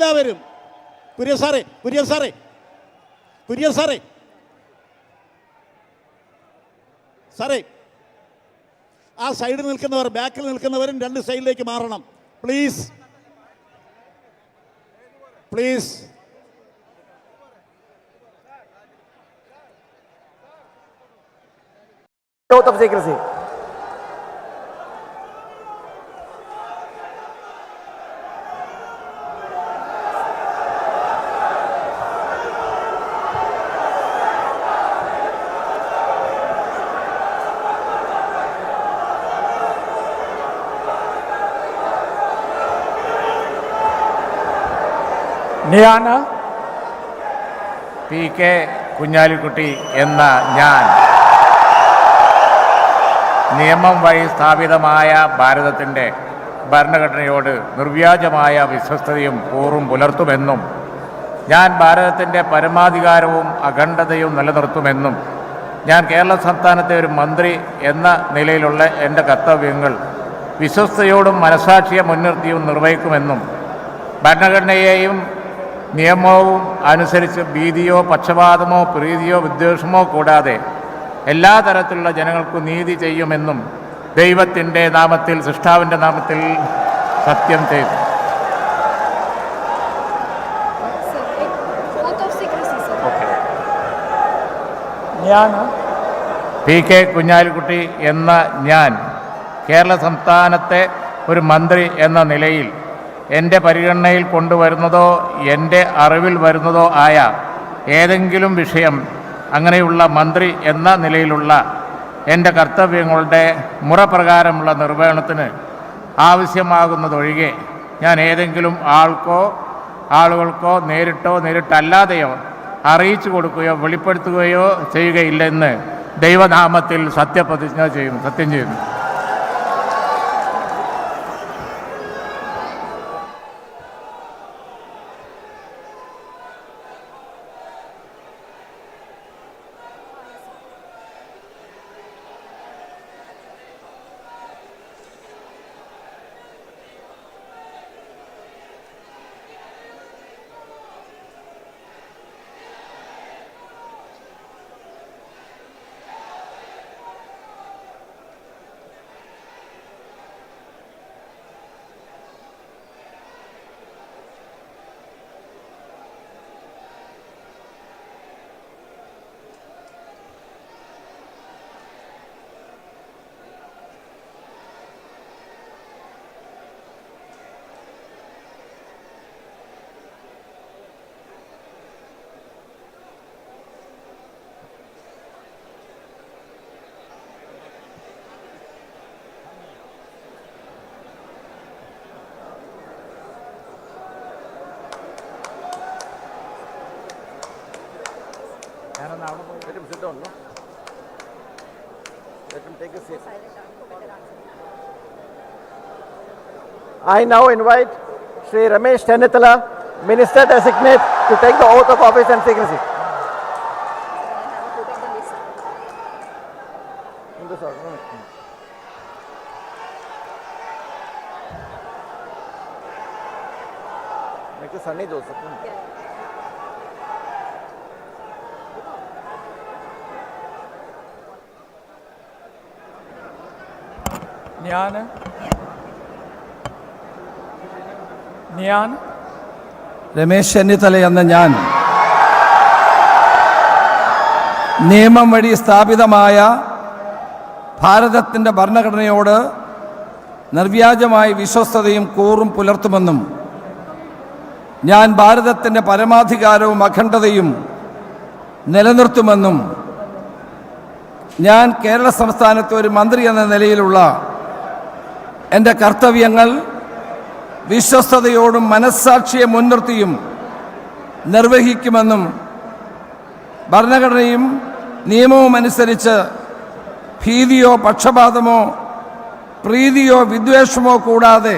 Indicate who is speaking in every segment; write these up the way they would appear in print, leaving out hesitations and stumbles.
Speaker 1: എല്ലാവരും. കുര്യൻ സാറേ ആ സൈഡിൽ നിൽക്കുന്നവർ, ബാക്കിൽ നിൽക്കുന്നവരും 2 സൈഡിലേക്ക് മാറണം പ്ലീസ്.
Speaker 2: Oath of secrecy.
Speaker 3: ഞാൻ PK കുഞ്ഞാലിക്കുട്ടി എന്ന ഞാൻ നിയമം വഴി സ്ഥാപിതമായ ഭാരതത്തിൻ്റെ ഭരണഘടനയോട് നിർവ്യാജമായ വിശ്വസ്തതയും കൂറും പുലർത്തുമെന്നും ഞാൻ ഭാരതത്തിൻ്റെ പരമാധികാരവും അഖണ്ഡതയും നിലനിർത്തുമെന്നും ഞാൻ കേരള സംസ്ഥാനത്തെ ഒരു മന്ത്രി എന്ന നിലയിലുള്ള എൻ്റെ കർത്തവ്യങ്ങൾ വിശ്വസ്തയോടും മനസാക്ഷിയെ മുൻനിർത്തിയും നിർവഹിക്കുമെന്നും ഭരണഘടനയെയും നിയമവും അനുസരിച്ച് ഭീതിയോ പക്ഷപാതമോ പ്രീതിയോ വിദ്വേഷമോ കൂടാതെ എല്ലാ തരത്തിലുള്ള ജനങ്ങൾക്കും നീതി ചെയ്യുമെന്നും ദൈവത്തിൻ്റെ നാമത്തിൽ, സൃഷ്ടാവിൻ്റെ നാമത്തിൽ സത്യം ചെയ്തു. ഞാൻ
Speaker 2: PK കുഞ്ഞാലിക്കുട്ടി എന്ന ഞാൻ കേരള സംസ്ഥാനത്തെ ഒരു മന്ത്രി എന്ന നിലയിൽ എൻ്റെ പരിഗണനയിൽ കൊണ്ടുവരുന്നതോ എൻ്റെ അറിവിൽ വരുന്നതോ ആയ ഏതെങ്കിലും വിഷയം അങ്ങനെയുള്ള മന്ത്രി എന്ന നിലയിലുള്ള എൻ്റെ കർത്തവ്യങ്ങളുടെ മുറപ്രകാരമുള്ള നിർവഹണത്തിന് ആവശ്യമാകുന്നതൊഴികെ ഞാൻ ഏതെങ്കിലും ആളുകൾക്കോ നേരിട്ടോ നേരിട്ടല്ലാതെയോ അറിയിച്ചു കൊടുക്കുകയോ വെളിപ്പെടുത്തുകയോ ചെയ്യുകയില്ലെന്ന് ദൈവനാമത്തിൽ സത്യം ചെയ്യുന്നു. Let him sit down, no? Let him take a seat. I now invite Shri Ramesh Chennithala, Minister Designate, to take the oath of office and secrecy. Make the sunny dose.
Speaker 3: ഞാൻ രമേശ് ചെന്നിത്തല എന്ന ഞാൻ നിയമം വഴി സ്ഥാപിതമായ ഭാരതത്തിൻ്റെ ഭരണഘടനയോട് നിർവ്യാജമായ വിശ്വസ്തതയും കൂറും പുലർത്തുമെന്നും ഞാൻ ഭാരതത്തിൻ്റെ പരമാധികാരവും അഖണ്ഡതയും നിലനിർത്തുമെന്നും ഞാൻ കേരള സംസ്ഥാനത്തെ ഒരു മന്ത്രി എന്ന നിലയിലുള്ള എൻ്റെ കർത്തവ്യങ്ങൾ വിശ്വസ്തയോടും മനസ്സാക്ഷിയെ മുൻനിർത്തിയും നിർവഹിക്കുമെന്നും ഭരണഘടനയും നിയമവും അനുസരിച്ച് ഭീതിയോ പക്ഷപാതമോ പ്രീതിയോ വിദ്വേഷമോ കൂടാതെ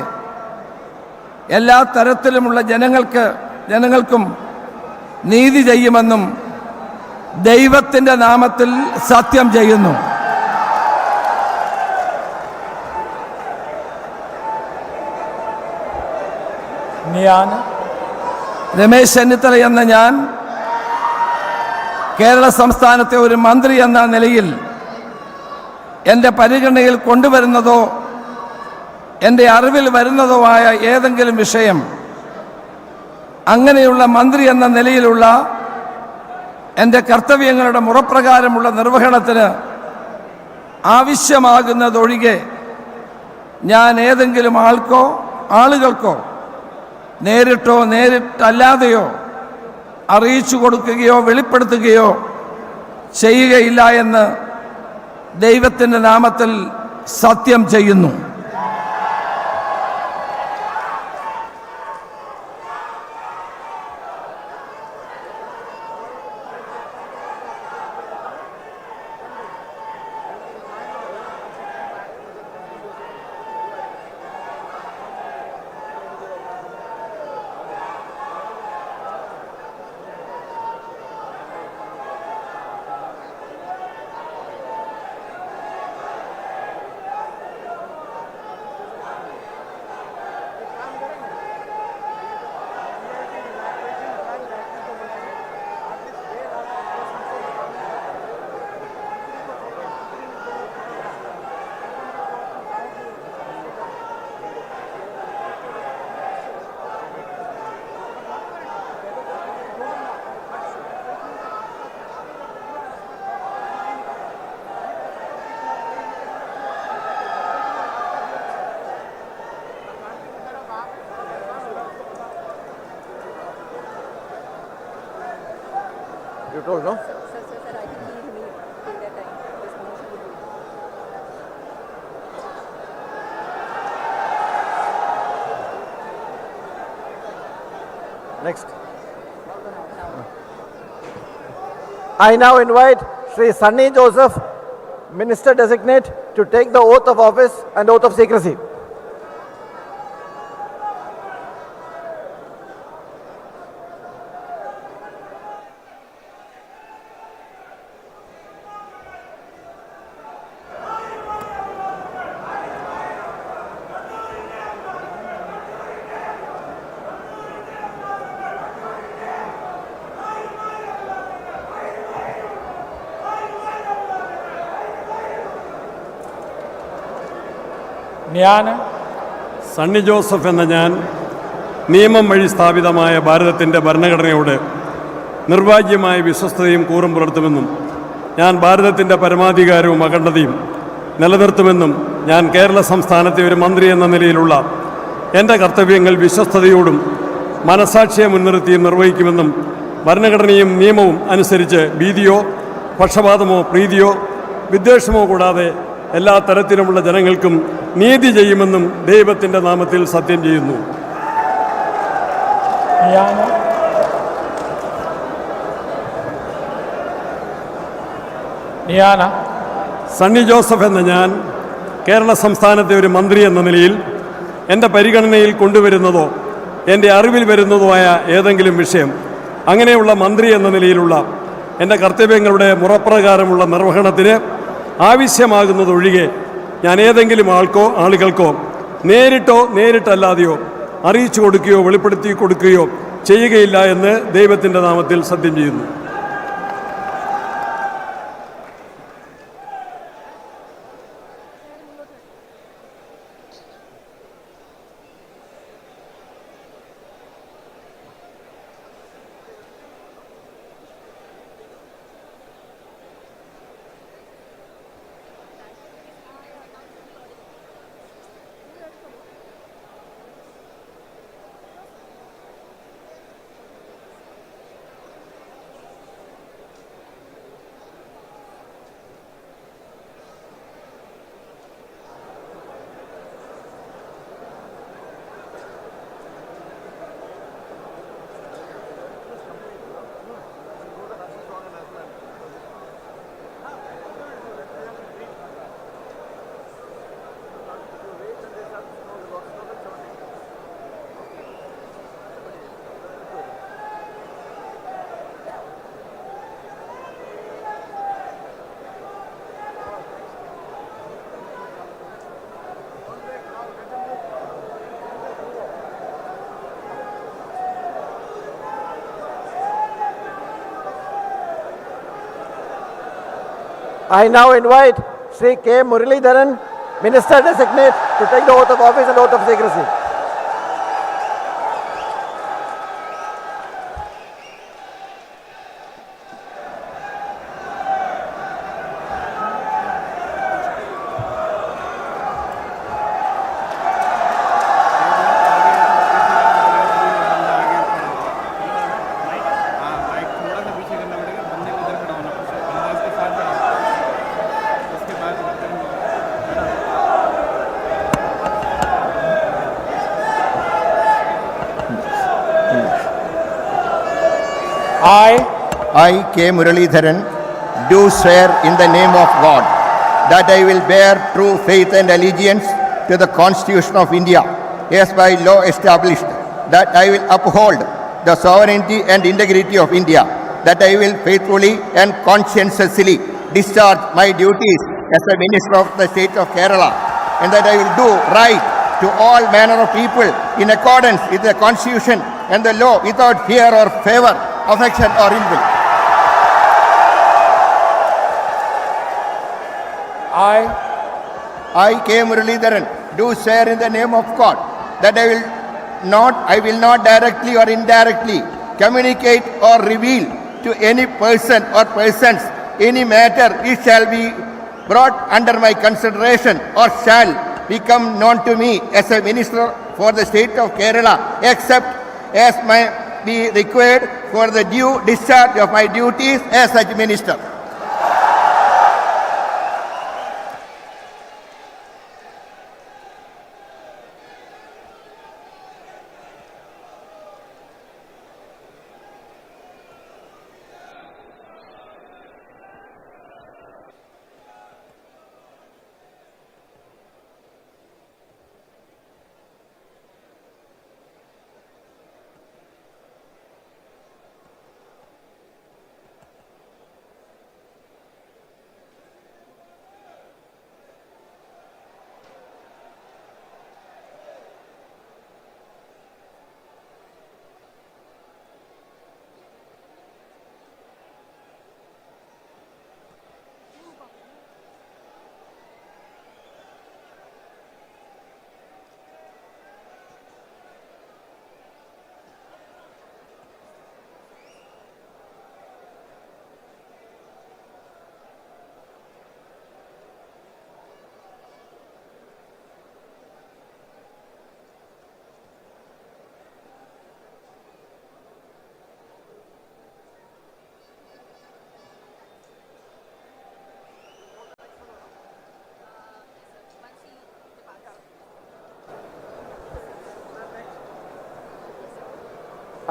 Speaker 3: എല്ലാ തരത്തിലുമുള്ള ജനങ്ങൾക്കും നീതി ചെയ്യുമെന്നും ദൈവത്തിൻ്റെ നാമത്തിൽ സത്യം ചെയ്യുന്നു.
Speaker 4: ഞാൻ
Speaker 3: രമേശ് ചെന്നിത്തല എന്ന ഞാൻ കേരള സംസ്ഥാനത്തെ ഒരു മന്ത്രി എന്ന നിലയിൽ എൻ്റെ പരിഗണനയിൽ കൊണ്ടുവരുന്നതോ എൻ്റെ അറിവിൽ വരുന്നതോ ആയ ഏതെങ്കിലും വിഷയം അങ്ങനെയുള്ള മന്ത്രി എന്ന നിലയിലുള്ള എൻ്റെ കർത്തവ്യങ്ങളുടെ മുറപ്രകാരമുള്ള നിർവഹണത്തിന് ആവശ്യമാകുന്നതൊഴികെ ഞാൻ ഏതെങ്കിലും ആളുകൾക്കോ നേരിട്ടോ നേരിട്ടല്ലാതെയോ അറിയിച്ചു കൊടുക്കുകയോ വെളിപ്പെടുത്തുകയോ ചെയ്യുകയില്ല എന്ന് ദൈവത്തിൻ്റെ നാമത്തിൽ സത്യം ചെയ്യുന്നു.
Speaker 2: You told, no?
Speaker 4: Sir, I think he will meet till that time. This motion will be.
Speaker 2: Next. I now invite Sri Sunny Joseph, Minister Designate, to take the oath of office and oath of secrecy.
Speaker 5: ഞാൻ
Speaker 6: സണ്ണി ജോസഫ് എന്ന ഞാൻ നിയമം വഴി സ്ഥാപിതമായ ഭാരതത്തിൻ്റെ ഭരണഘടനയോട് നിർവാജ്യമായ വിശ്വസ്തതയും കൂറും പുലർത്തുമെന്നും ഞാൻ ഭാരതത്തിൻ്റെ പരമാധികാരവും അഖണ്ഡതയും നിലനിർത്തുമെന്നും ഞാൻ കേരള സംസ്ഥാനത്തെ ഒരു മന്ത്രി എന്ന നിലയിലുള്ള എൻ്റെ കർത്തവ്യങ്ങൾ വിശ്വസ്തയോടും മനസാക്ഷിയെ മുൻനിർത്തിയും നിർവഹിക്കുമെന്നും ഭരണഘടനയും നിയമവും അനുസരിച്ച് ഭീതിയോ പക്ഷപാതമോ പ്രീതിയോ വിദ്വേഷമോ കൂടാതെ എല്ലാ തരത്തിലുമുള്ള ജനങ്ങൾക്കും നീതി ചെയ്യുമെന്നും ദൈവത്തിൻ്റെ നാമത്തിൽ സത്യം ചെയ്യുന്നു. സണ്ണി ജോസഫ് എന്ന ഞാൻ കേരള സംസ്ഥാനത്തെ ഒരു മന്ത്രി എന്ന നിലയിൽ എൻ്റെ പരിഗണനയിൽ കൊണ്ടുവരുന്നതോ എൻ്റെ അറിവിൽ വരുന്നതോ ആയ ഏതെങ്കിലും വിഷയം അങ്ങനെയുള്ള മന്ത്രി എന്ന നിലയിലുള്ള എൻ്റെ കർത്തവ്യങ്ങളുടെ മുറപ്രകാരമുള്ള നിർവഹണത്തിന് ആവശ്യമാകുന്നതൊഴികെ ഞാൻ ഏതെങ്കിലും ആളുകൾക്കോ നേരിട്ടോ നേരിട്ടല്ലാതെയോ അറിയിച്ചു കൊടുക്കുകയോ വെളിപ്പെടുത്തി കൊടുക്കുകയോ ചെയ്യുകയില്ല എന്ന് ദൈവത്തിൻ്റെ നാമത്തിൽ സത്യം ചെയ്യുന്നു.
Speaker 2: I now invite Sri K. Muralidharan, Minister Designate, to take the oath of office and oath of secrecy.
Speaker 5: I, K. Muralidharan, do swear in the name of God that I will bear true faith and allegiance to the Constitution of India, as by law established, that I will uphold the sovereignty and integrity of India, that I will faithfully and conscientiously discharge my duties as a Minister of the State of Kerala, and that I will do right to all manner of people in accordance with the Constitution and the law without fear or favor, affection or ill will. I, K. Muralidharan, do swear in the name of God that I will not directly or indirectly communicate or reveal to any person or persons any matter which shall be brought under my consideration or shall become known to me as a Minister for the State of Kerala, except as may be required for the due discharge of my duties as such Minister.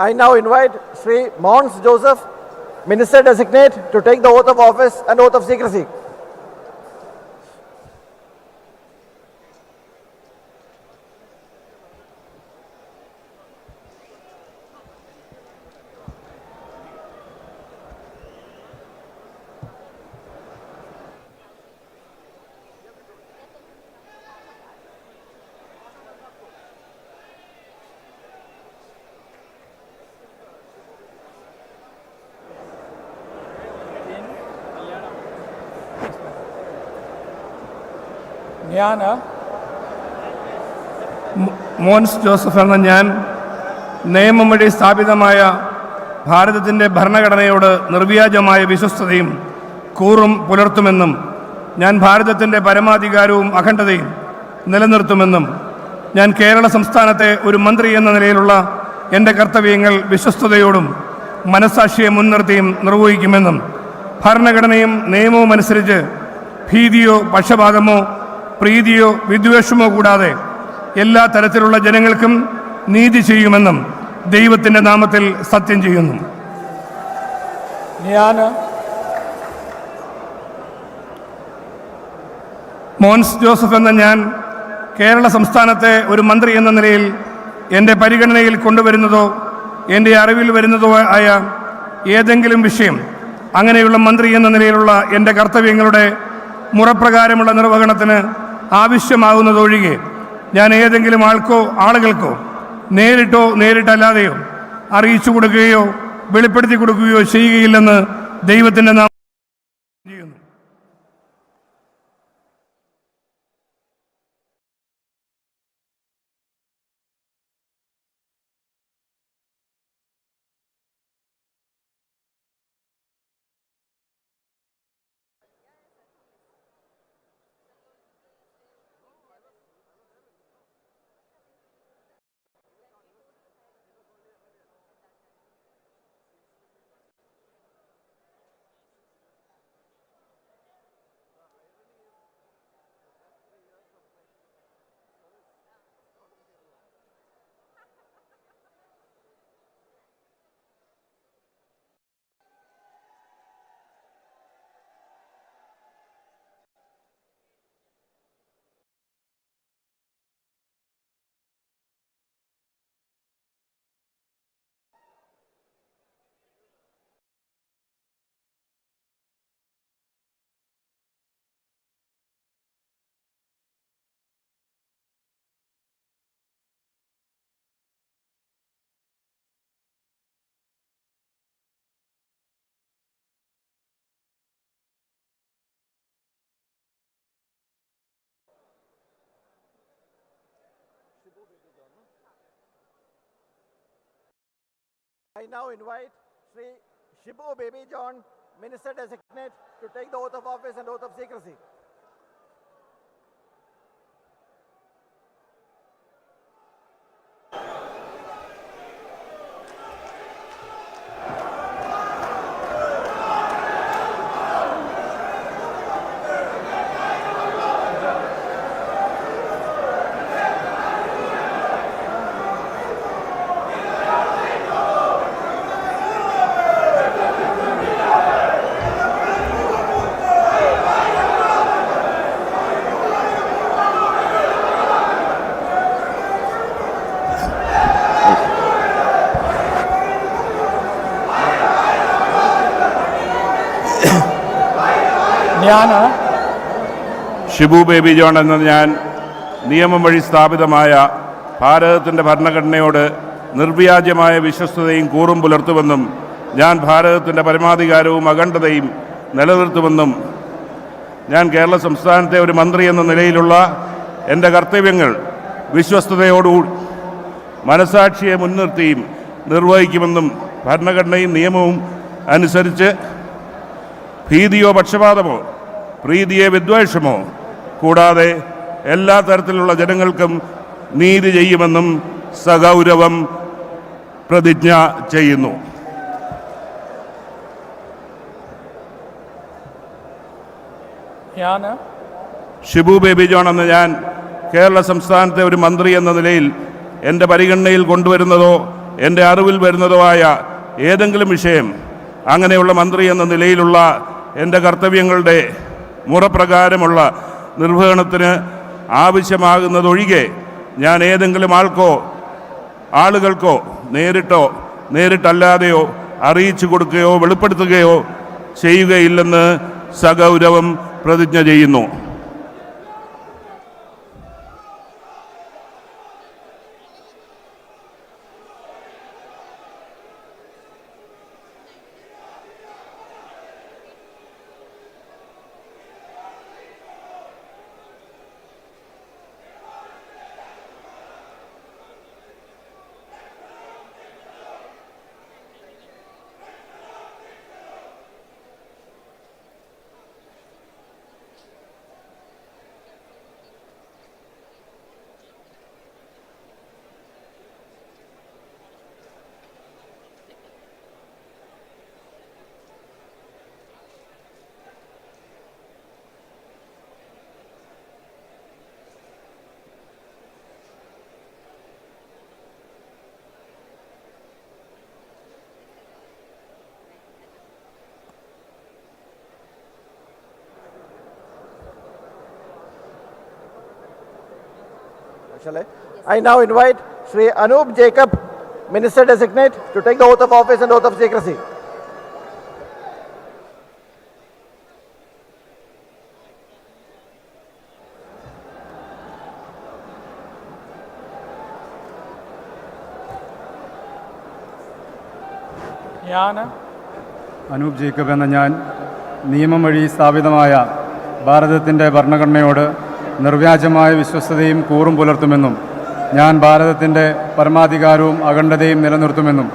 Speaker 2: I now invite Sri Mons Joseph, Minister Designate, to take the oath of office and oath of secrecy.
Speaker 3: ഞാൻ Mons Joseph എന്ന ഞാൻ നിയമം വഴി സ്ഥാപിതമായ ഭാരതത്തിൻ്റെ ഭരണഘടനയോട് നിർവ്യാജമായ വിശ്വസ്തതയും കൂറും പുലർത്തുമെന്നും ഞാൻ ഭാരതത്തിൻ്റെ പരമാധികാരവും അഖണ്ഡതയും നിലനിർത്തുമെന്നും ഞാൻ കേരള സംസ്ഥാനത്തെ ഒരു മന്ത്രി എന്ന നിലയിലുള്ള എൻ്റെ കർത്തവ്യങ്ങൾ വിശ്വസ്തയോടും മനസ്സാക്ഷിയെ മുൻനിർത്തിയും നിർവഹിക്കുമെന്നും ഭരണഘടനയും നിയമവും അനുസരിച്ച് ഭീതിയോ പക്ഷപാതമോ പ്രീതിയോ വിദ്വേഷമോ കൂടാതെ എല്ലാ തരത്തിലുള്ള ജനങ്ങൾക്കും നീതി ചെയ്യുമെന്നും ദൈവത്തിൻ്റെ നാമത്തിൽ സത്യം ചെയ്യുന്നു. ഞാൻ മോൻസ് ജോസഫ് എന്ന ഞാൻ കേരള സംസ്ഥാനത്തെ ഒരു മന്ത്രി എന്ന നിലയിൽ എൻ്റെ പരിഗണനയിൽ കൊണ്ടുവരുന്നതോ എൻ്റെ അറിവിൽ വരുന്നതോ ആയ ഏതെങ്കിലും വിഷയം അങ്ങനെയുള്ള മന്ത്രി എന്ന നിലയിലുള്ള എൻ്റെ കർത്തവ്യങ്ങളുടെ മുറപ്രകാരമുള്ള നിർവഹണത്തിന് ആവശ്യമാകുന്നതൊഴികെ ഞാൻ ഏതെങ്കിലും ആളുകൾക്കോ നേരിട്ടോ നേരിട്ടല്ലാതെയോ അറിയിച്ചു കൊടുക്കുകയോ വെളിപ്പെടുത്തി കൊടുക്കുകയോ ചെയ്യുകയില്ലെന്ന് ദൈവത്തിൻ്റെ നാമത്തിൽ ചെയ്യുന്നു.
Speaker 2: I now invite Sri Shibu Baby John, Minister Designate, to take the oath of office and oath of secrecy.
Speaker 7: ഞാൻ
Speaker 8: ഷിബു ബേബി ജോൺ എന്ന ഞാൻ നിയമം വഴി സ്ഥാപിതമായ ഭാരതത്തിൻ്റെ ഭരണഘടനയോട് നിർവ്യാജമായ വിശ്വസ്തതയും കൂറും പുലർത്തുമെന്നും ഞാൻ ഭാരതത്തിൻ്റെ പരമാധികാരവും അഖണ്ഡതയും നിലനിർത്തുമെന്നും ഞാൻ കേരള സംസ്ഥാനത്തെ ഒരു മന്ത്രി എന്ന നിലയിലുള്ള എൻ്റെ കർത്തവ്യങ്ങൾ വിശ്വസ്തയോടുകൂടി മനസാക്ഷിയെ മുൻനിർത്തിയും നിർവഹിക്കുമെന്നും ഭരണഘടനയും നിയമവും അനുസരിച്ച് ഭീതിയോ പക്ഷപാതമോ പ്രീതിയെ വിദ്വേഷമോ കൂടാതെ എല്ലാ തരത്തിലുള്ള ജനങ്ങൾക്കും നീതി ചെയ്യുമെന്നും സഗൗരവം പ്രതിജ്ഞ ചെയ്യുന്നു.
Speaker 7: ഞാൻ
Speaker 8: ഷിബു ബേബി ജോൺ എന്ന ഞാൻ കേരള സംസ്ഥാനത്തെ ഒരു മന്ത്രി എന്ന നിലയിൽ എൻ്റെ പരിഗണനയിൽ കൊണ്ടുവരുന്നതോ എൻ്റെ അറിവിൽ വരുന്നതോ ആയ ഏതെങ്കിലും വിഷയം അങ്ങനെയുള്ള മന്ത്രി എന്ന നിലയിലുള്ള എൻ്റെ കർത്തവ്യങ്ങളുടെ മുറപ്രകാരമുള്ള നിർവഹണത്തിന് ആവശ്യമാകുന്നതൊഴികെ ഞാൻ ഏതെങ്കിലും ആളുകൾക്കോ നേരിട്ടല്ലാതെയോ അറിയിച്ചു കൊടുക്കുകയോ വെളിപ്പെടുത്തുകയോ ചെയ്യുകയില്ലെന്ന് സഗൗരവം പ്രതിജ്ഞ ചെയ്യുന്നു.
Speaker 2: I now invite Sri Anup Jacob, Minister Designate, to take the oath of office and oath of secrecy.
Speaker 7: ഞാൻ
Speaker 9: അനൂപ് ജേക്കബ് എന്ന ഞാൻ നിയമം വഴി സ്ഥാപിതമായ ഭാരതത്തിൻ്റെ ഭരണഘടനയോട് നിർവ്യാജമായ വിശ്വസ്തതയും കൂറും പുലർത്തുമെന്നും ഞാൻ ഭാരതത്തിൻ്റെ പരമാധികാരവും അഖണ്ഡതയും നിലനിർത്തുമെന്നും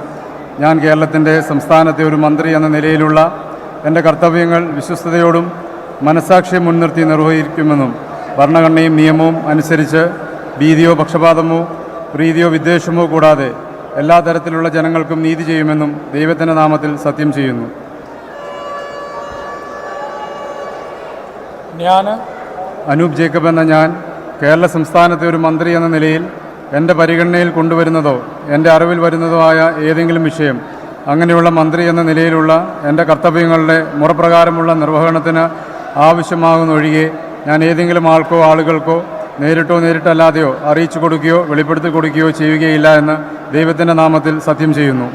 Speaker 9: ഞാൻ കേരളത്തിൻ്റെ സംസ്ഥാനത്തെ ഒരു മന്ത്രി എന്ന നിലയിലുള്ള എൻ്റെ കർത്തവ്യങ്ങൾ വിശ്വസ്തയോടും മനസാക്ഷിയെ മുൻനിർത്തി നിർവഹിക്കുമെന്നും ഭരണഘടനയും നിയമവും അനുസരിച്ച് ഭീതിയോ പക്ഷപാതമോ പ്രീതിയോ വിദ്വേഷമോ കൂടാതെ എല്ലാ തരത്തിലുള്ള ജനങ്ങൾക്കും നീതി ചെയ്യുമെന്നും ദൈവത്തിൻ്റെ നാമത്തിൽ സത്യം ചെയ്യുന്നു.
Speaker 7: ഞാൻ
Speaker 9: അനൂപ് ജേക്കബ് എന്ന ഞാൻ കേരള സംസ്ഥാനത്തെ ഒരു മന്ത്രി എന്ന നിലയിൽ എൻ്റെ പരിഗണനയിൽ കൊണ്ടുവരുന്നതോ എൻ്റെ അറിവിൽ വരുന്നതോ ആയ ഏതെങ്കിലും വിഷയം അങ്ങനെയുള്ള മന്ത്രി എന്ന നിലയിലുള്ള എൻ്റെ കർത്തവ്യങ്ങളുടെ മുറപ്രകാരമുള്ള നിർവഹണത്തിന് ആവശ്യമാകുന്നൊഴികെ ഞാൻ ഏതെങ്കിലും ആളുകൾക്കോ നേരിട്ടല്ലാതെയോ അറിയിച്ചു കൊടുക്കുകയോ വെളിപ്പെടുത്തി കൊടുക്കുകയോ ചെയ്യുകയില്ല എന്ന് ദൈവത്തിൻ്റെ നാമത്തിൽ സത്യം ചെയ്യുന്നു.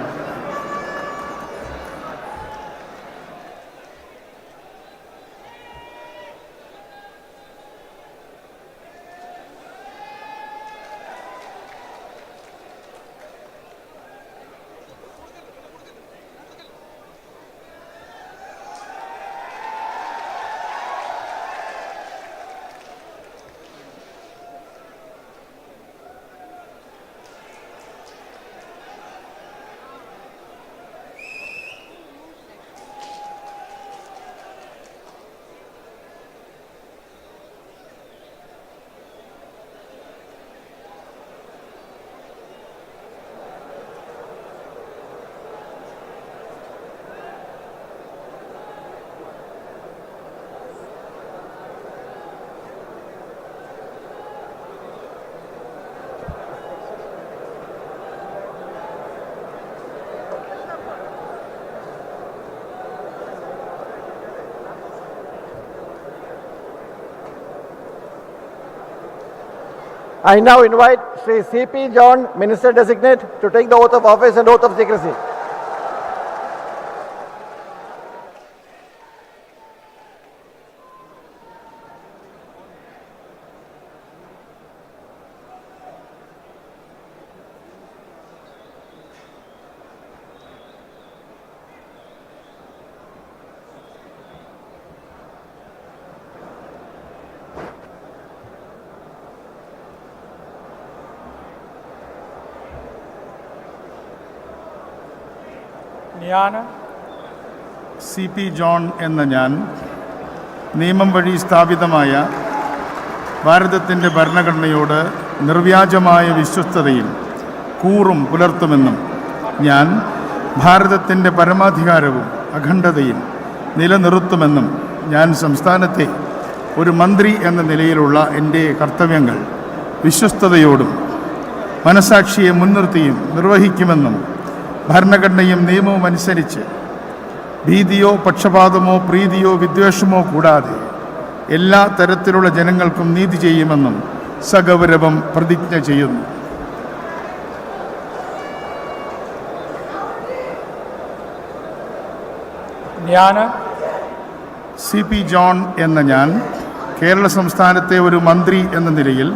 Speaker 2: I now invite Sri C.P. John, Minister Designate, to take the oath of office and oath of secrecy.
Speaker 9: ഞാൻ
Speaker 7: CP ജോൺ എന്ന ഞാൻ നിയമം വഴി സ്ഥാപിതമായ ഭാരതത്തിൻ്റെ ഭരണഘടനയോട് നിർവ്യാജമായ വിശ്വസ്തതയും കൂറും പുലർത്തുമെന്നും ഞാൻ ഭാരതത്തിൻ്റെ പരമാധികാരവും അഖണ്ഡതയും നിലനിർത്തുമെന്നും ഞാൻ സംസ്ഥാനത്തെ ഒരു മന്ത്രി എന്ന നിലയിലുള്ള എൻ്റെ കർത്തവ്യങ്ങൾ വിശ്വസ്തയോടും മനസാക്ഷിയെ മുൻനിർത്തിയും നിർവഹിക്കുമെന്നും ഭരണഘടനയും നിയമവും അനുസരിച്ച് ഭീതിയോ പക്ഷപാതമോ പ്രീതിയോ വിദ്വേഷമോ കൂടാതെ എല്ലാ തരത്തിലുള്ള ജനങ്ങൾക്കും നീതി ചെയ്യുമെന്നും സഗൗരവം പ്രതിജ്ഞ ചെയ്യുന്നു.
Speaker 9: ഞാൻ
Speaker 7: CP ജോൺ എന്ന ഞാൻ കേരള സംസ്ഥാനത്തെ ഒരു മന്ത്രി എന്ന നിലയിൽ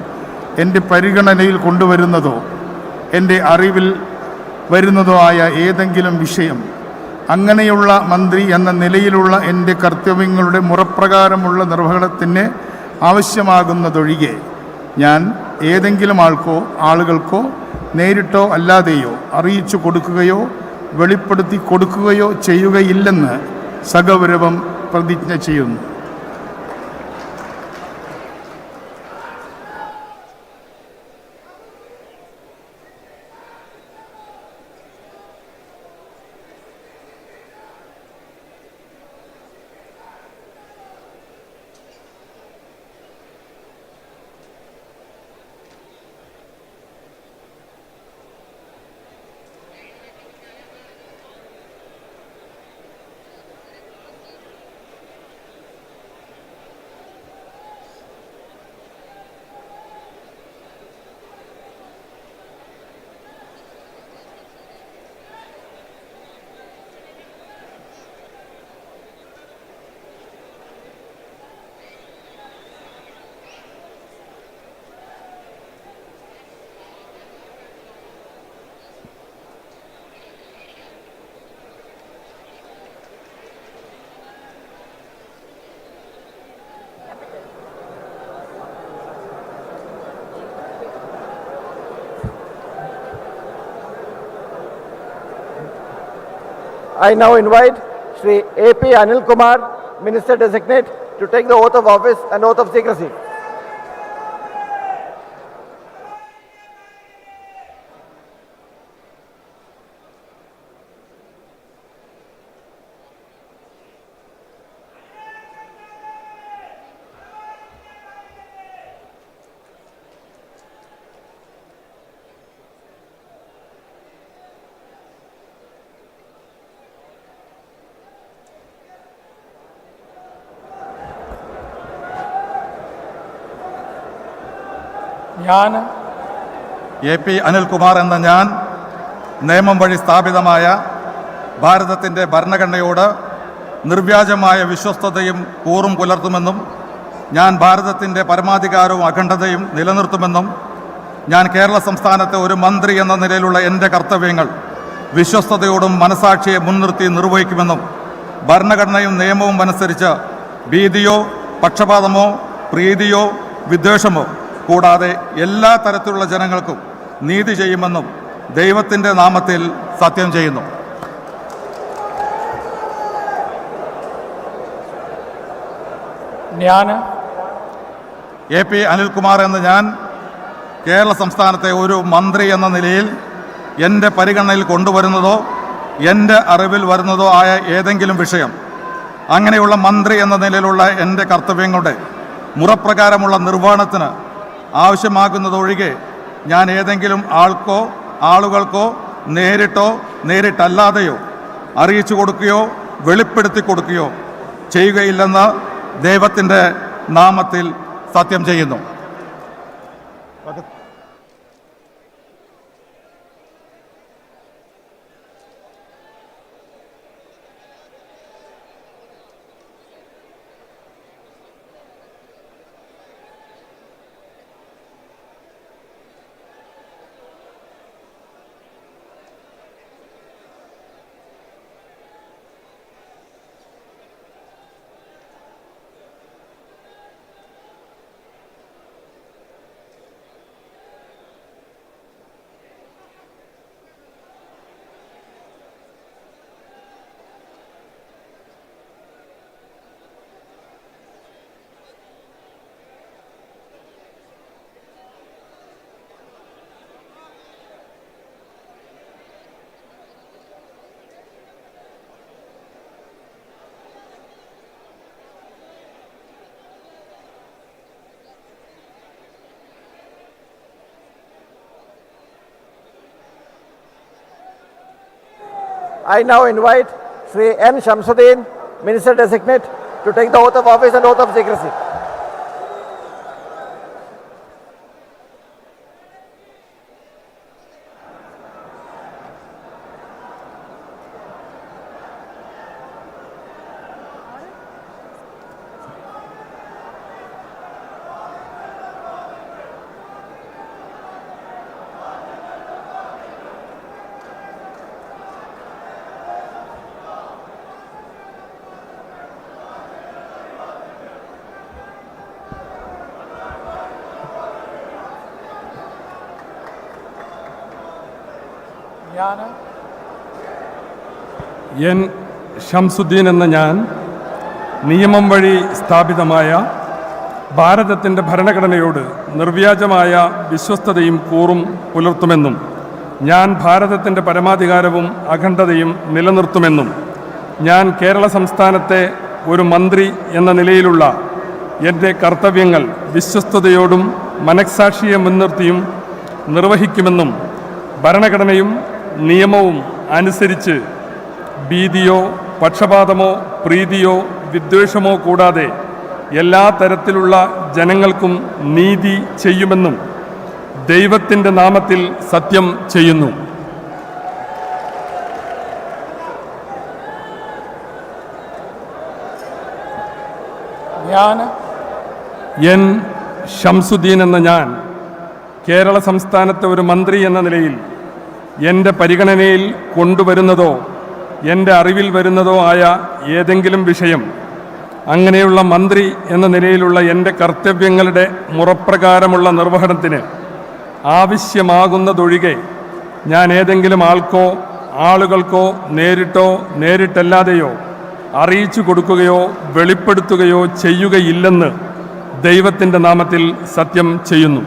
Speaker 7: എൻ്റെ പരിഗണനയിൽ കൊണ്ടുവരുന്നതോ എൻ്റെ അറിവിൽ വരുന്നതോ ആയ ഏതെങ്കിലും വിഷയം അങ്ങനെയുള്ള മന്ത്രി എന്ന നിലയിലുള്ള എൻ്റെ കർത്തവ്യങ്ങളുടെ മുറപ്രകാരമുള്ള നിർവഹണത്തിന് ആവശ്യമാകുന്നതൊഴികെ ഞാൻ ഏതെങ്കിലും ആളുകൾക്കോ നേരിട്ടോ അല്ലാതെയോ അറിയിച്ചു കൊടുക്കുകയോ വെളിപ്പെടുത്തി കൊടുക്കുകയോ ചെയ്യുകയില്ലെന്ന് സഗൗരവം പ്രതിജ്ഞ ചെയ്യുന്നു.
Speaker 2: I now invite Sri A.P. Anil Kumar, Minister Designate, to take the oath of office and oath of secrecy.
Speaker 9: ഞാൻ
Speaker 3: AP അനിൽകുമാർ എന്ന ഞാൻ നിയമം വഴി സ്ഥാപിതമായ ഭാരതത്തിൻ്റെ ഭരണഘടനയോട് നിർവ്യാജമായ വിശ്വസ്തതയും കൂറും പുലർത്തുമെന്നും ഞാൻ ഭാരതത്തിൻ്റെ പരമാധികാരവും അഖണ്ഡതയും നിലനിർത്തുമെന്നും ഞാൻ കേരള സംസ്ഥാനത്തെ ഒരു മന്ത്രി എന്ന നിലയിലുള്ള എൻ്റെ കർത്തവ്യങ്ങൾ വിശ്വസ്തയോടും മനസാക്ഷിയെ മുൻനിർത്തി നിർവഹിക്കുമെന്നും ഭരണഘടനയും നിയമവും അനുസരിച്ച് ഭീതിയോ പക്ഷപാതമോ പ്രീതിയോ വിദ്വേഷമോ കൂടാതെ എല്ലാ തരത്തിലുള്ള ജനങ്ങൾക്കും നീതി ചെയ്യുമെന്നും ദൈവത്തിൻ്റെ നാമത്തിൽ സത്യം ചെയ്യുന്നു.
Speaker 9: ഞാൻ
Speaker 3: AP അനിൽകുമാർ എന്ന ഞാൻ കേരള സംസ്ഥാനത്തെ ഒരു മന്ത്രി എന്ന നിലയിൽ എൻ്റെ പരിഗണനയിൽ കൊണ്ടുവരുന്നതോ എൻ്റെ അറിവിൽ വരുന്നതോ ആയ ഏതെങ്കിലും വിഷയം അങ്ങനെയുള്ള മന്ത്രി എന്ന നിലയിലുള്ള എൻ്റെ കർത്തവ്യങ്ങളുടെ മുറപ്രകാരമുള്ള നിർവഹണത്തിന് ആവശ്യമാകുന്നതൊഴികെ ഞാൻ ഏതെങ്കിലും ആളുകൾക്കോ നേരിട്ടോ നേരിട്ടല്ലാതെയോ അറിയിച്ചു കൊടുക്കുകയോ വെളിപ്പെടുത്തി കൊടുക്കുകയോ ചെയ്യുകയില്ലെന്ന് ദൈവത്തിൻ്റെ നാമത്തിൽ സത്യം ചെയ്യുന്നു.
Speaker 2: I now invite Sri N. Shamsuddin, Minister Designate, to take the oath of office and oath of secrecy.
Speaker 6: N Shamsuddeen എന്ന ഞാൻ നിയമം വഴി സ്ഥാപിതമായ ഭാരതത്തിൻ്റെ ഭരണഘടനയോട് നിർവ്യാജമായ വിശ്വസ്തതയും കൂറും പുലർത്തുമെന്നും ഞാൻ ഭാരതത്തിൻ്റെ പരമാധികാരവും അഖണ്ഡതയും നിലനിർത്തുമെന്നും ഞാൻ കേരള സംസ്ഥാനത്തെ ഒരു മന്ത്രി എന്ന നിലയിലുള്ള എൻ്റെ കർത്തവ്യങ്ങൾ വിശ്വസ്തയോടും മനഃസാക്ഷിയെ മുൻനിർത്തിയും നിർവഹിക്കുമെന്നും ഭരണഘടനയും നിയമവും അനുസരിച്ച് ഭീതിയോ പക്ഷപാതമോ പ്രീതിയോ വിദ്വേഷമോ കൂടാതെ എല്ലാ തരത്തിലുള്ള ജനങ്ങൾക്കും നീതി ചെയ്യുമെന്നും ദൈവത്തിൻ്റെ നാമത്തിൽ സത്യം ചെയ്യുന്നു. എൻ ഷംസുദ്ദീൻ എന്ന ഞാൻ കേരള സംസ്ഥാനത്തെ ഒരു മന്ത്രി എന്ന നിലയിൽ എൻ്റെ പരിഗണനയിൽ കൊണ്ടുവരുന്നതോ എൻ്റെ അറിവിൽ വരുന്നതോ ആയ ഏതെങ്കിലും വിഷയം അങ്ങനെയുള്ള മന്ത്രി എന്ന നിലയിലുള്ള എൻ്റെ കർത്തവ്യങ്ങളുടെ മുറപ്രകാരമുള്ള നിർവഹണത്തിന് ആവശ്യമാകുന്നതൊഴികെ ഞാൻ ഏതെങ്കിലും ആൾക്കോ ആളുകൾക്കോ നേരിട്ടോ നേരിട്ടല്ലാതെയോ അറിയിച്ചു കൊടുക്കുകയോ വെളിപ്പെടുത്തുകയോ ചെയ്യുകയില്ലെന്ന് ദൈവത്തിൻ്റെ നാമത്തിൽ സത്യം ചെയ്യുന്നു.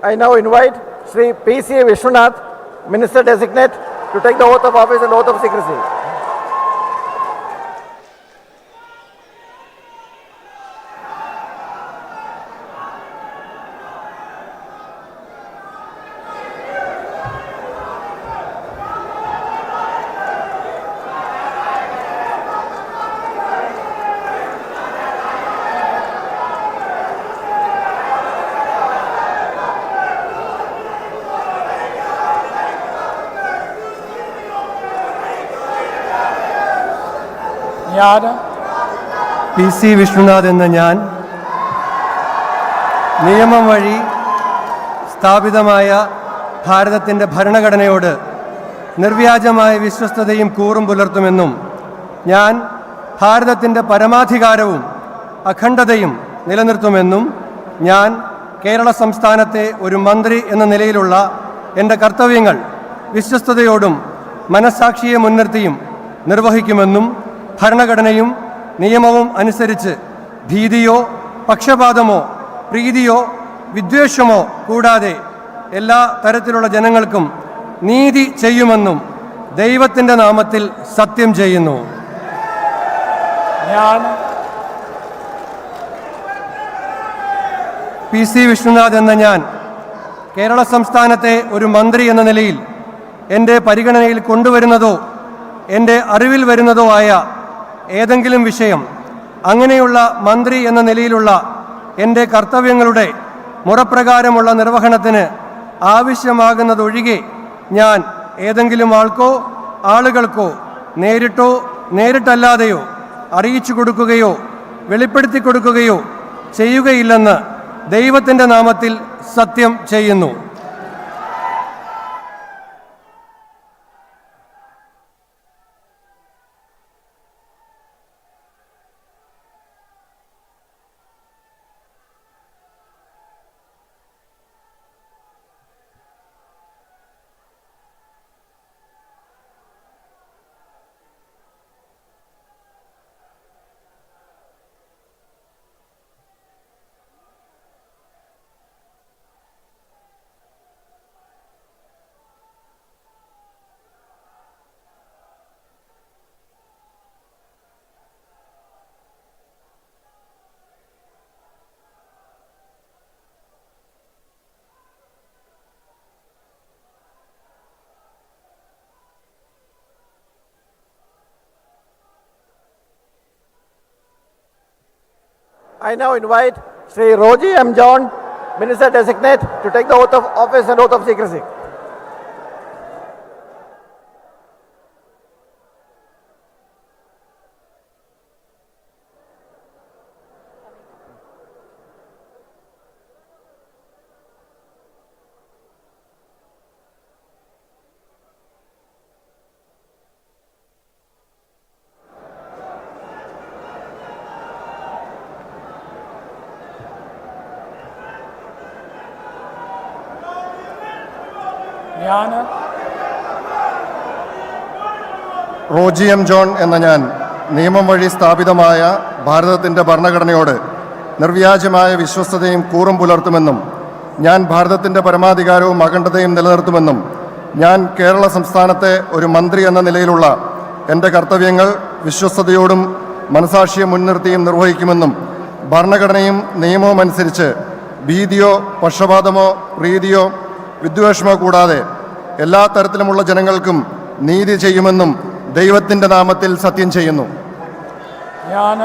Speaker 2: I now invite Sri P.C. Vishwanath, Minister Designate, to take the oath of office and oath of secrecy.
Speaker 9: ഞാൻ
Speaker 10: PC വിഷ്ണുനാഥ് എന്ന ഞാൻ നിയമം വഴി സ്ഥാപിതമായ ഭാരതത്തിൻ്റെ ഭരണഘടനയോട് നിർവ്യാജമായ വിശ്വസ്തതയും കൂറും പുലർത്തുമെന്നും ഞാൻ ഭാരതത്തിൻ്റെ പരമാധികാരവും അഖണ്ഡതയും നിലനിർത്തുമെന്നും ഞാൻ കേരള സംസ്ഥാനത്തെ ഒരു മന്ത്രി എന്ന നിലയിലുള്ള എൻ്റെ കർത്തവ്യങ്ങൾ വിശ്വസ്തയോടും മനസ്സാക്ഷിയെ മുൻനിർത്തിയും നിർവഹിക്കുമെന്നും ഭരണഘടനയും നിയമവും അനുസരിച്ച് ഭീതിയോ പക്ഷപാതമോ പ്രീതിയോ വിദ്വേഷമോ കൂടാതെ എല്ലാ തരത്തിലുള്ള ജനങ്ങൾക്കും നീതി ചെയ്യുമെന്നും ദൈവത്തിൻ്റെ നാമത്തിൽ സത്യം ചെയ്യുന്നു.
Speaker 9: ഞാൻ
Speaker 10: PC വിഷ്ണുനാഥ് എന്ന ഞാൻ കേരള സംസ്ഥാനത്തെ ഒരു മന്ത്രി എന്ന നിലയിൽ എൻ്റെ പരിഗണനയിൽ കൊണ്ടുവരുന്നതോ എൻ്റെ അറിവിൽ വരുന്നതോ ആയ ഏതെങ്കിലും വിഷയം അങ്ങനെയുള്ള മന്ത്രി എന്ന നിലയിലുള്ള എൻ്റെ കർത്തവ്യങ്ങളുടെ മുറപ്രകാരമുള്ള നിർവഹണത്തിന് ആവശ്യമാകുന്നതൊഴികെ ഞാൻ ഏതെങ്കിലും ആൾക്കോ ആളുകൾക്കോ നേരിട്ടോ നേരിട്ടല്ലാതെയോ അറിയിച്ചു കൊടുക്കുകയോ വെളിപ്പെടുത്തി കൊടുക്കുകയോ ചെയ്യുകയില്ലെന്ന് ദൈവത്തിൻ്റെ നാമത്തിൽ സത്യം ചെയ്യുന്നു.
Speaker 2: I now invite Sri Roji M. John, Minister Designate, to take the oath of office and oath of secrecy.
Speaker 9: ഞാൻ
Speaker 7: റോജി എം ജോൺ എന്ന ഞാൻ നിയമം വഴി സ്ഥാപിതമായ ഭാരതത്തിൻ്റെ ഭരണഘടനയോട് നിർവ്യാജമായ വിശ്വസ്തതയും കൂറും പുലർത്തുമെന്നും ഞാൻ ഭാരതത്തിൻ്റെ പരമാധികാരവും അഖണ്ഡതയും നിലനിർത്തുമെന്നും ഞാൻ കേരള സംസ്ഥാനത്തെ ഒരു മന്ത്രി എന്ന നിലയിലുള്ള എൻ്റെ കർത്തവ്യങ്ങൾ വിശ്വസ്തയോടും മനസാക്ഷിയെ മുൻനിർത്തിയും നിർവഹിക്കുമെന്നും ഭരണഘടനയും നിയമവും അനുസരിച്ച് ഭീതിയോ പക്ഷപാതമോ പ്രീതിയോ വിദ്വേഷമോ കൂടാതെ എല്ലാ തരത്തിലുമുള്ള ജനങ്ങൾക്കും നീതി ചെയ്യുമെന്നും ദൈവത്തിൻ്റെ നാമത്തിൽ സത്യം ചെയ്യുന്നു.
Speaker 9: ഞാൻ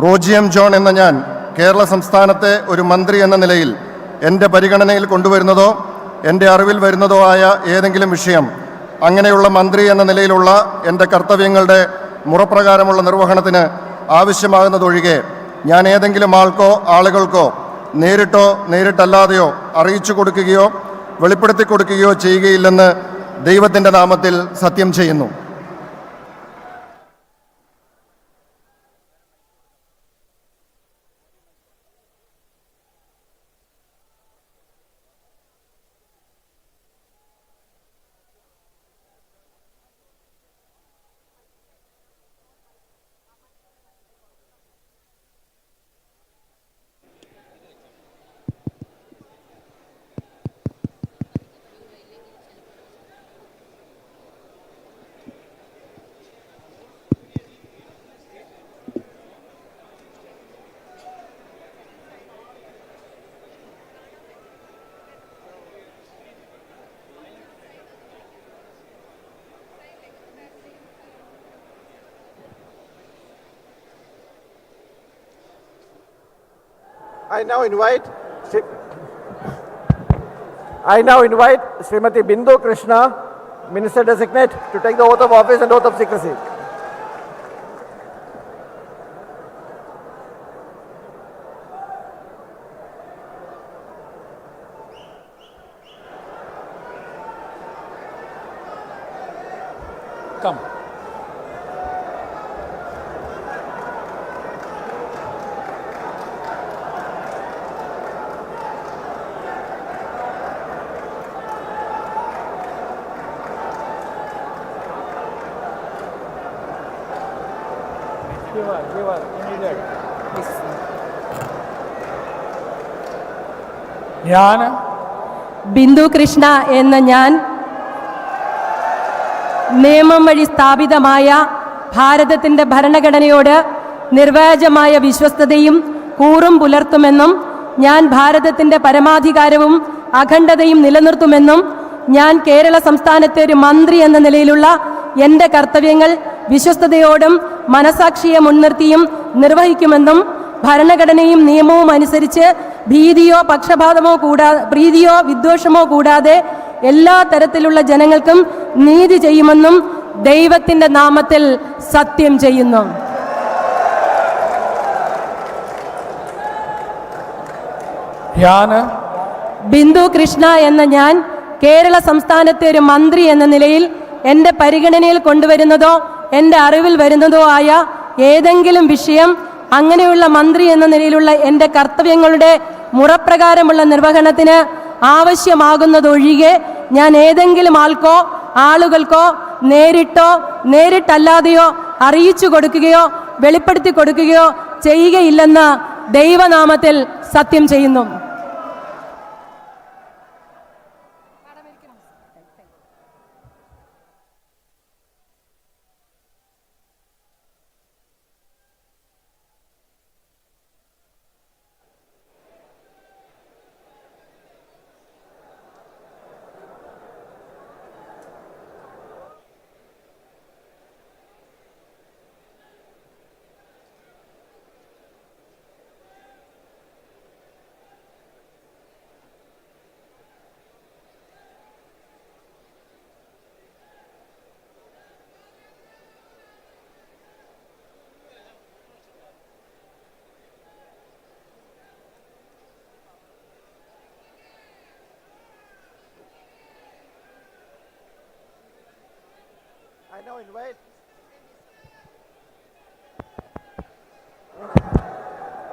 Speaker 7: റോജി എം ജോൺ എന്ന ഞാൻ കേരള സംസ്ഥാനത്തെ ഒരു മന്ത്രി എന്ന നിലയിൽ എൻ്റെ പരിഗണനയിൽ കൊണ്ടുവരുന്നതോ എൻ്റെ അറിവിൽ വരുന്നതോ ആയ ഏതെങ്കിലും വിഷയം അങ്ങനെയുള്ള മന്ത്രി എന്ന നിലയിലുള്ള എൻ്റെ കർത്തവ്യങ്ങളുടെ മുറപ്രകാരമുള്ള നിർവഹണത്തിന് ആവശ്യമാകുന്നതൊഴികെ ഞാൻ ഏതെങ്കിലും ആൾക്കോ ആളുകൾക്കോ നേരിട്ടോ നേരിട്ടല്ലാതെയോ അറിയിച്ചു കൊടുക്കുകയോ വെളിപ്പെടുത്തി കൊടുക്കുകയോ ചെയ്യുകയില്ലെന്ന് ദൈവത്തിൻ്റെ നാമത്തിൽ സത്യം ചെയ്യുന്നു. I now invite Srimati Bindu Krishna,
Speaker 2: Minister Designate, to take the oath of office and oath of secrecy.
Speaker 1: Come.
Speaker 3: ഞാൻ
Speaker 4: ബിന്ദു കൃഷ്ണ എന്ന ഞാൻ നിയമം വഴി സ്ഥാപിതമായ ഭാരതത്തിൻ്റെ ഭരണഘടനയോട് നിർവ്യാജമായ വിശ്വസ്തതയും കൂറും പുലർത്തുമെന്നും ഞാൻ ഭാരതത്തിൻ്റെ പരമാധികാരവും അഖണ്ഡതയും നിലനിർത്തുമെന്നും ഞാൻ കേരള സംസ്ഥാനത്തെ ഒരു മന്ത്രി എന്ന നിലയിലുള്ള എൻ്റെ കർത്തവ്യങ്ങൾ വിശ്വസ്തയോടും മനസാക്ഷിയെ മുൻനിർത്തിയും നിർവഹിക്കുമെന്നും ഭരണഘടനയും നിയമവും അനുസരിച്ച് ഭീതിയോ പക്ഷപാതമോ പ്രീതിയോ വിദ്വേഷമോ കൂടാതെ എല്ലാ തരത്തിലുള്ള ജനങ്ങൾക്കും നീതി ചെയ്യുമെന്നും ദൈവത്തിൻ്റെ നാമത്തിൽ സത്യം ചെയ്യുന്നു.
Speaker 3: ഞാൻ
Speaker 4: ബിന്ദു കൃഷ്ണ എന്ന ഞാൻ കേരള സംസ്ഥാനത്തെ ഒരു മന്ത്രി എന്ന നിലയിൽ എൻ്റെ പരിഗണനയിൽ കൊണ്ടുവരുന്നതോ എൻ്റെ അറിവിൽ വരുന്നതോ ആയ ഏതെങ്കിലും വിഷയം അങ്ങനെയുള്ള മന്ത്രി എന്ന നിലയിലുള്ള എൻ്റെ കർത്തവ്യങ്ങളുടെ മുറപ്രകാരമുള്ള നിർവഹണത്തിന് ആവശ്യമാകുന്നതൊഴികെ ഞാൻ ഏതെങ്കിലും ആളുകൾക്കോ നേരിട്ടോ നേരിട്ടല്ലാതെയോ അറിയിച്ചു കൊടുക്കുകയോ വെളിപ്പെടുത്തി കൊടുക്കുകയോ ചെയ്യുകയില്ലെന്ന് ദൈവനാമത്തിൽ സത്യം ചെയ്യുന്നു.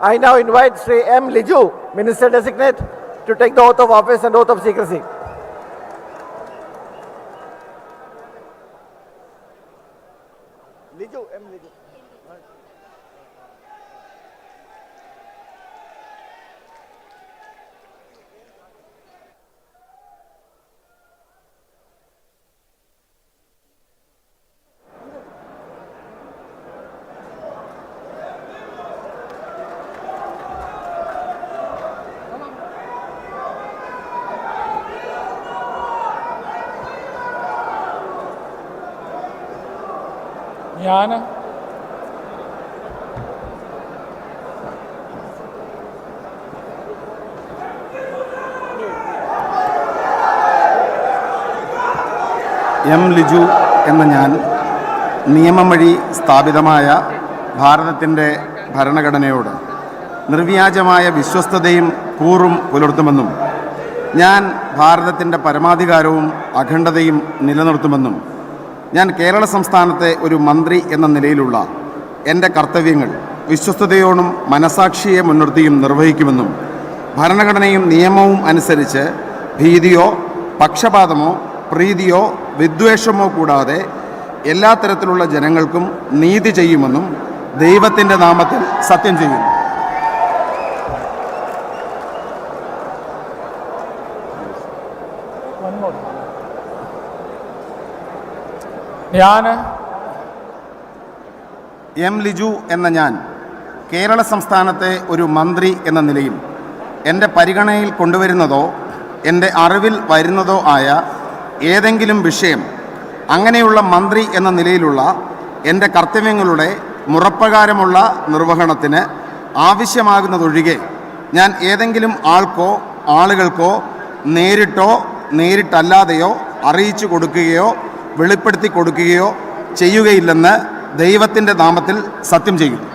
Speaker 2: I now invite Sri M. Liju, Minister Designate, to take the oath of office and oath of secrecy. Liju, M. Liju.
Speaker 3: ഞാൻ
Speaker 11: എം ലിജു എന്ന ഞാൻ നിയമം വഴി സ്ഥാപിതമായ ഭാരതത്തിൻ്റെ ഭരണഘടനയോട് നിർവ്യാജമായ വിശ്വസ്തതയും കൂറും പുലർത്തുമെന്നും ഞാൻ ഭാരതത്തിൻ്റെ പരമാധികാരവും അഖണ്ഡതയും നിലനിർത്തുമെന്നും ഞാൻ കേരള സംസ്ഥാനത്തെ ഒരു മന്ത്രി എന്ന നിലയിലുള്ള എൻ്റെ കർത്തവ്യങ്ങൾ വിശ്വസ്തയോടും മനസാക്ഷിയെ മുൻനിർത്തിയും നിർവഹിക്കുമെന്നും ഭരണഘടനയും നിയമവും അനുസരിച്ച് ഭീതിയോ പക്ഷപാതമോ പ്രീതിയോ വിദ്വേഷമോ കൂടാതെ എല്ലാ തരത്തിലുള്ള ജനങ്ങൾക്കും നീതി ചെയ്യുമെന്നും ദൈവത്തിൻ്റെ നാമത്തിൽ സത്യം ചെയ്യുന്നു.
Speaker 3: ഞാൻ
Speaker 11: എം ലിജു എന്ന ഞാൻ കേരള സംസ്ഥാനത്തെ ഒരു മന്ത്രി എന്ന നിലയിൽ എൻ്റെ പരിഗണനയിൽ കൊണ്ടുവരുന്നതോ എൻ്റെ അറിവിൽ വരുന്നതോ ആയ ഏതെങ്കിലും വിഷയം അങ്ങനെയുള്ള മന്ത്രി എന്ന നിലയിലുള്ള എൻ്റെ കർത്തവ്യങ്ങളുടെ മുറപ്രകാരമുള്ള നിർവഹണത്തിന് ആവശ്യമാകുന്നതൊഴികെ ഞാൻ ഏതെങ്കിലും ആളുകൾക്കോ നേരിട്ടോ നേരിട്ടല്ലാതെയോ അറിയിച്ചു കൊടുക്കുകയോ വെളിപ്പെടുത്തി കൊടുക്കുകയോ ചെയ്യുകയില്ലെന്ന് ദൈവത്തിൻ്റെ നാമത്തിൽ സത്യം ചെയ്യുന്നു.